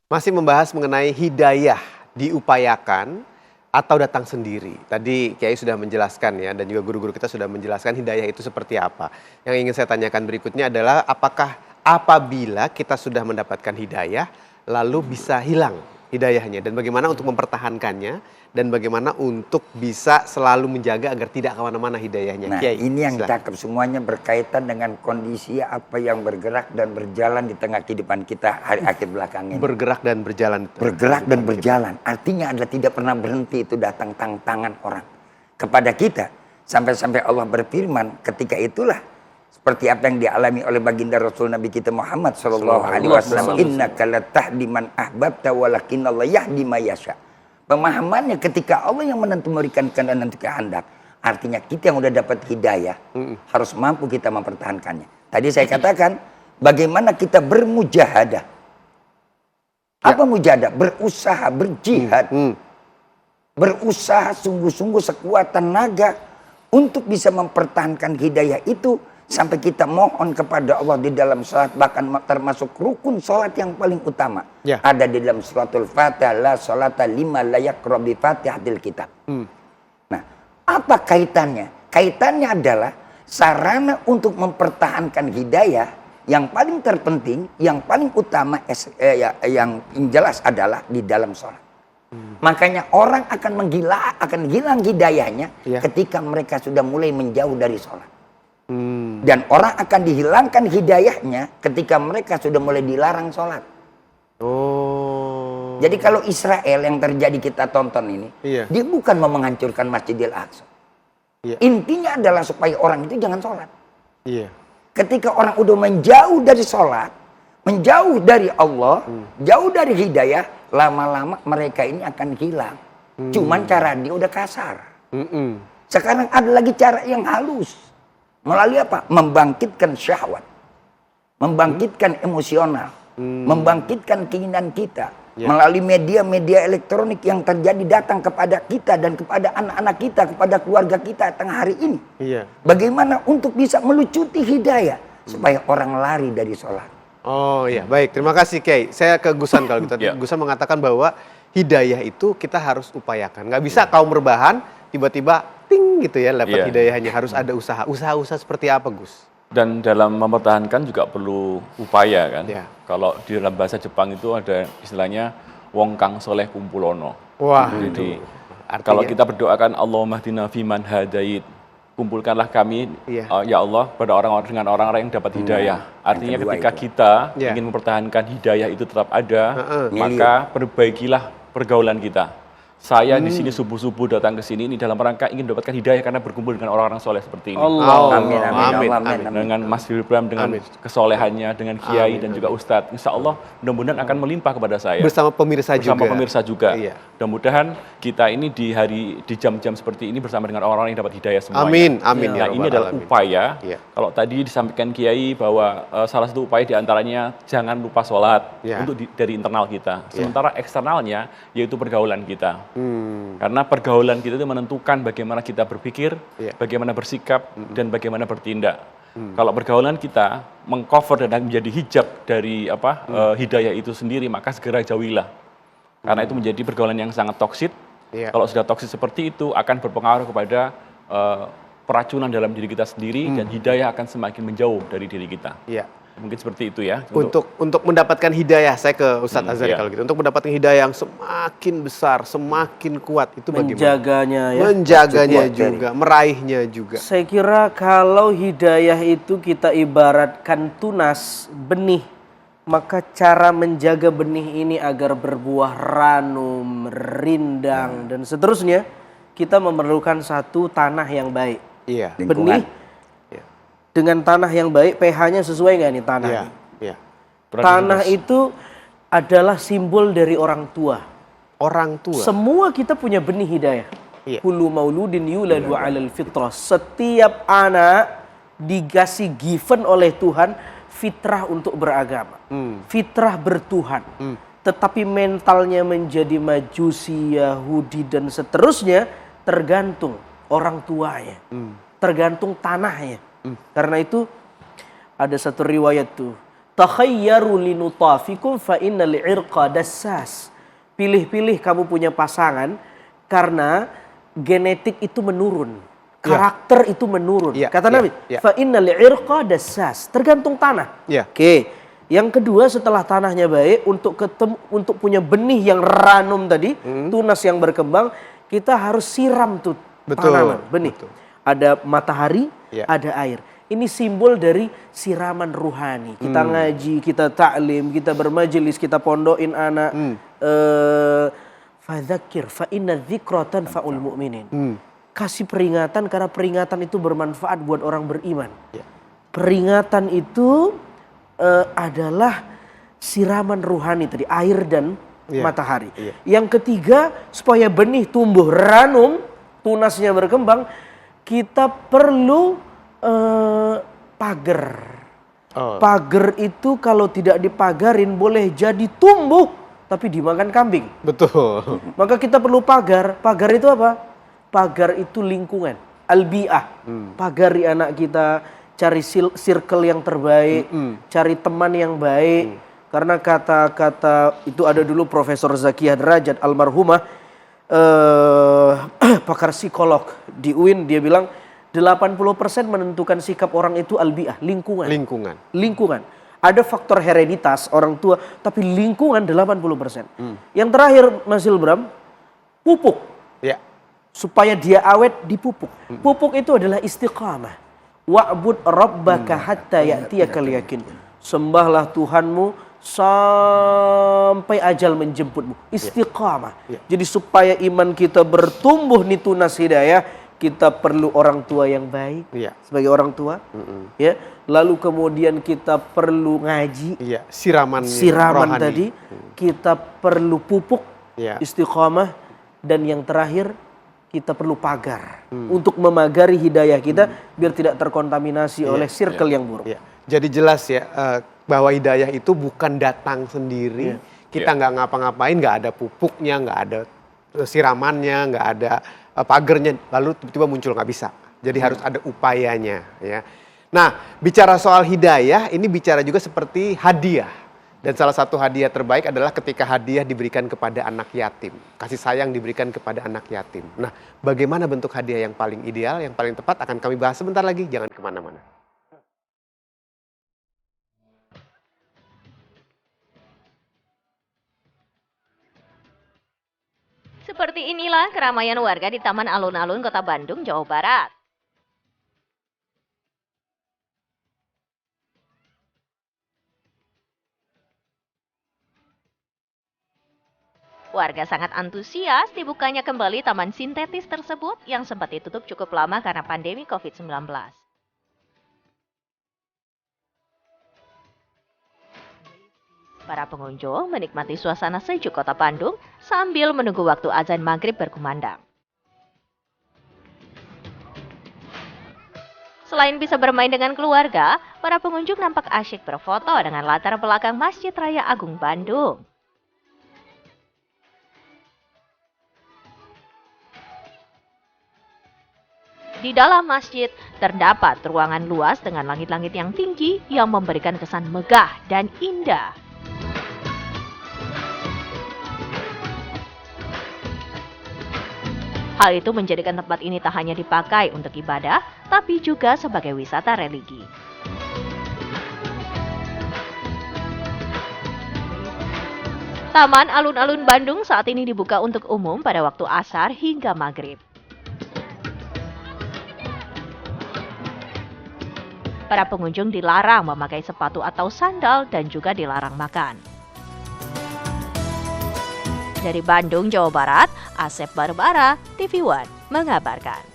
Masih membahas mengenai hidayah diupayakan atau datang sendiri. Tadi Kiai sudah menjelaskan ya, dan juga guru-guru kita sudah menjelaskan hidayah itu seperti apa. Yang ingin saya tanyakan berikutnya adalah apakah apabila kita sudah mendapatkan hidayah lalu bisa hilang hidayahnya, dan bagaimana untuk mempertahankannya, dan bagaimana untuk bisa selalu menjaga agar tidak kemana-mana hidayahnya. Nah, Kiai, ini yang silakan. cakep, semuanya berkaitan dengan kondisi apa yang bergerak dan berjalan di tengah kehidupan kita hari akhir belakang ini. Bergerak dan berjalan. Bergerak dan berjalan, artinya adalah tidak pernah berhenti itu datang tangan orang kepada kita. Sampai-sampai Allah berfirman ketika itulah seperti apa yang dialami oleh baginda Rasul Nabi kita Muhammad sallallahu alaihi wasallam, innaka latahdi man ahbabta walakinallahu yahdi may yasha. Pemahamannya ketika Allah yang memberikan kehendak dan kehendak, artinya kita yang udah dapat hidayah harus mampu kita mempertahankannya. Tadi saya katakan bagaimana kita bermujahadah. Apa mujahadah? Berusaha, berjihad. Berusaha sungguh-sungguh sekuat tenaga untuk bisa mempertahankan hidayah itu. Sampai kita mohon kepada Allah di dalam salat, bahkan termasuk rukun salat yang paling utama. Ya. Ada di dalam suratul Fatihah, la salata lima layak robi fatihatil kitab. Nah, apa kaitannya? Kaitannya adalah sarana untuk mempertahankan hidayah yang paling terpenting, yang paling utama, yang jelas adalah di dalam salat. Makanya orang akan hilang hidayahnya ketika mereka sudah mulai menjauh dari salat. Dan orang akan dihilangkan hidayahnya ketika mereka sudah mulai dilarang sholat. Oh. Jadi kalau Israel yang terjadi kita tonton ini, dia bukan mau menghancurkan Masjidil Aqsa. Intinya adalah supaya orang itu jangan sholat. Ketika orang udah menjauh dari sholat, menjauh dari Allah, jauh dari hidayah, lama-lama mereka ini akan hilang. Cuman cara dia udah kasar. Sekarang ada lagi cara yang halus. Melalui apa? Membangkitkan syahwat. Membangkitkan emosional. Membangkitkan keinginan kita. Melalui media-media elektronik yang terjadi datang kepada kita dan kepada anak-anak kita, kepada keluarga kita tengah hari ini. Bagaimana untuk bisa melucuti hidayah supaya orang lari dari sholat. Oh iya, baik. Terima kasih Kiai. Saya ke Gusan kalau gitu. Gusan mengatakan bahwa hidayah itu kita harus upayakan. Nggak bisa kaum rebahan tiba-tiba ting gitu ya dapat hidayahnya. Harus ada usaha. Usaha-usaha seperti apa, Gus? Dan dalam mempertahankan juga perlu upaya kan. Kalau di dalam bahasa Jepang itu ada istilahnya wong kang soleh kumpulono. Wah, jadi kalau kita berdoakan Allahumma hdina fiman hadait, kumpulkanlah kami ya Allah pada orang-orang dengan orang-orang yang dapat hidayah. Artinya ketika kita ingin mempertahankan hidayah itu tetap ada, maka perbaikilah pergaulan kita. Saya di sini subuh-subuh datang ke sini ini dalam rangka ingin mendapatkan hidayah karena berkumpul dengan orang-orang soleh seperti ini. Amin. Dengan Mas Wilbram, dengan kesolehannya, dengan Kiai dan juga Ustadz. Insya Allah mudah-mudahan akan melimpah kepada saya. Bersama pemirsa juga. Mudah-mudahan kita ini di jam-jam seperti ini bersama dengan orang-orang yang dapat hidayah semuanya. Amin. Nah, ini adalah upaya. Kalau tadi disampaikan Kiai bahwa salah satu upaya diantaranya jangan lupa sholat untuk dari internal kita. Sementara eksternalnya yaitu pergaulan kita. Karena pergaulan kita itu menentukan bagaimana kita berpikir, bagaimana bersikap, dan bagaimana bertindak. Kalau pergaulan kita mengcover dan menjadi hijab dari hidayah itu sendiri, maka segera jauhilah. Karena itu menjadi pergaulan yang sangat toksik. Kalau sudah toksik seperti itu akan berpengaruh kepada peracunan dalam diri kita sendiri, dan hidayah akan semakin menjauh dari diri kita. Mungkin seperti itu ya. Untuk mendapatkan hidayah, saya ke Ustadz Azhari kalau gitu. Untuk mendapatkan hidayah yang semakin besar, semakin kuat, itu bagaimana? Menjaganya juga, meraihnya juga. Saya kira kalau hidayah itu kita ibaratkan tunas, benih, maka cara menjaga benih ini agar berbuah ranum, rindang, dan seterusnya, kita memerlukan satu tanah yang baik. Benih dengan tanah yang baik, pH-nya sesuai nggak nih tanah? Tanah itu adalah simbol dari orang tua. Orang tua. Semua kita punya benih hidayah. Kullu mauludin yuladu 'alal fitrah. Setiap anak dikasih given oleh Tuhan fitrah untuk beragama. Fitrah bertuhan. Tetapi mentalnya menjadi Majusi, Yahudi, dan seterusnya tergantung orang tuanya. Tergantung tanahnya. Karena itu ada satu riwayat tuh, takhayyaru linutafikum fa innal irqa dassas. Pilih-pilih kamu punya pasangan karena genetik itu menurun. Karakter itu menurun. Kata Nabi, fa innal irqa dassas. Tergantung tanah. Oke. Yang kedua setelah tanahnya baik untuk punya benih yang ranum tadi, tunas yang berkembang, kita harus siram tuh tanaman, benih. Ada matahari, ada air. Ini simbol dari siraman ruhani. Kita ngaji, kita ta'lim, kita bermajelis, kita pondokin anak. Fadzakir fa inna dzikra tanfa'ul mu'minin. Kasih peringatan karena peringatan itu bermanfaat buat orang beriman. Peringatan itu adalah siraman ruhani tadi, air dan matahari. Yang ketiga, supaya benih tumbuh ranum, tunasnya berkembang, kita perlu pagar. Pagar itu kalau tidak dipagarin boleh jadi tumbuh tapi dimakan kambing. Betul. Maka kita perlu pagar. Pagar itu apa? Pagar itu lingkungan. Albi'ah. Pagari anak kita, cari circle yang terbaik, cari teman yang baik. Karena kata-kata itu ada dulu Profesor Zakiyah Derajat almarhumah, pakar psikolog di UIN, dia bilang 80% menentukan sikap orang itu albi'ah, lingkungan. Lingkungan. Ada faktor hereditas orang tua, tapi lingkungan 80%. Yang terakhir Mas Ilbram, pupuk. Supaya dia awet dipupuk. Pupuk itu adalah istiqamah. Wa'bud rabbaka hatta ya'tiyakal yakin. Sembahlah Tuhanmu sampai ajal menjemputmu. Istiqamah. Jadi supaya iman kita bertumbuh nih tunas hidayah, kita perlu orang tua yang baik sebagai orang tua, lalu kemudian kita perlu ngaji, siraman rohani. Tadi, kita perlu pupuk, istiqamah, dan yang terakhir kita perlu pagar untuk memagari hidayah kita biar tidak terkontaminasi oleh circle yang buruk. Jadi jelas ya bahwa hidayah itu bukan datang sendiri, kita nggak ngapa-ngapain, nggak ada pupuknya, nggak ada siramannya, nggak ada pagernya, lalu tiba-tiba muncul, nggak bisa. Jadi harus ada upayanya. Ya. Nah, bicara soal hidayah, ini bicara juga seperti hadiah. Dan salah satu hadiah terbaik adalah ketika hadiah diberikan kepada anak yatim. Kasih sayang diberikan kepada anak yatim. Nah, bagaimana bentuk hadiah yang paling ideal, yang paling tepat akan kami bahas sebentar lagi. Jangan kemana-mana. Seperti inilah keramaian warga di Taman Alun-Alun, Kota Bandung, Jawa Barat. Warga sangat antusias dibukanya kembali taman sintetis tersebut yang sempat ditutup cukup lama karena pandemi COVID-19. Para pengunjung menikmati suasana sejuk Kota Bandung sambil menunggu waktu azan maghrib berkumandang. Selain bisa bermain dengan keluarga, para pengunjung nampak asyik berfoto dengan latar belakang Masjid Raya Agung Bandung. Di dalam masjid terdapat ruangan luas dengan langit-langit yang tinggi yang memberikan kesan megah dan indah. Hal itu menjadikan tempat ini tak hanya dipakai untuk ibadah, tapi juga sebagai wisata religi. Taman Alun-Alun Bandung saat ini dibuka untuk umum pada waktu asar hingga maghrib. Para pengunjung dilarang memakai sepatu atau sandal dan juga dilarang makan. Dari Bandung, Jawa Barat, Asep Barbara, TV One mengabarkan.